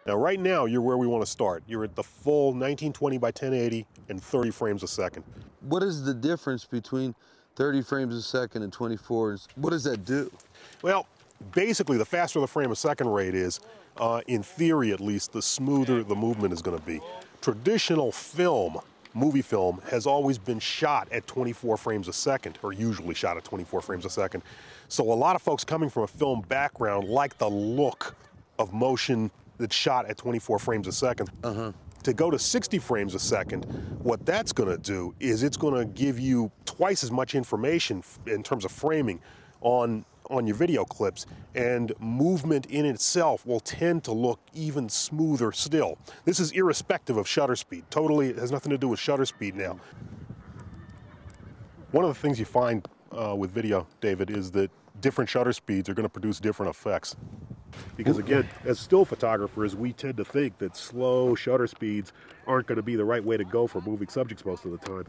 Now right now you're where we want to start. You're at the full 1920 by 1080 and 30 frames a second. What is the difference between 30 frames a second and 24? What does that do? Well, basically the faster the frame a second rate is, in theory at least, the smoother the movement is going to be. Traditional film, movie film, has always been shot at 24 frames a second, or usually shot at 24 frames a second. So a lot of folks coming from a film background like the look of motion that's shot at 24 frames a second. To go to 60 frames a second, what that's going to do is it's going to give you twice as much information in terms of framing on your video clips, and movement in itself will tend to look even smoother still. This is irrespective of shutter speed. Totally, it has nothing to do with shutter speed now. One of the things you find with video, David, is that different shutter speeds are going to produce different effects. Because again, as still photographers, we tend to think that slow shutter speeds aren't going to be the right way to go for moving subjects most of the time.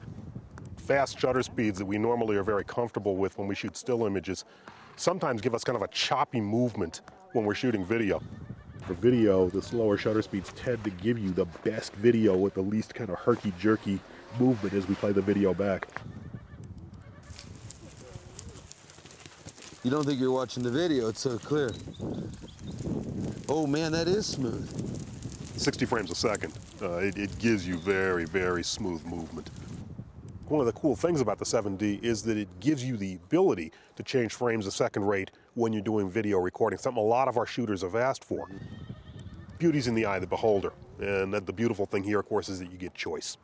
Fast shutter speeds that we normally are very comfortable with when we shoot still images sometimes give us kind of a choppy movement when we're shooting video. For video, the slower shutter speeds tend to give you the best video with the least kind of herky-jerky movement as we play the video back. You don't think you're watching the video, it's so clear. Oh man, that is smooth. 60 frames a second. It gives you very, very smooth movement. One of the cool things about the 7D is that it gives you the ability to change frames a second rate when you're doing video recording, something a lot of our shooters have asked for. Beauty's in the eye of the beholder, and the beautiful thing here, of course, is that you get choice.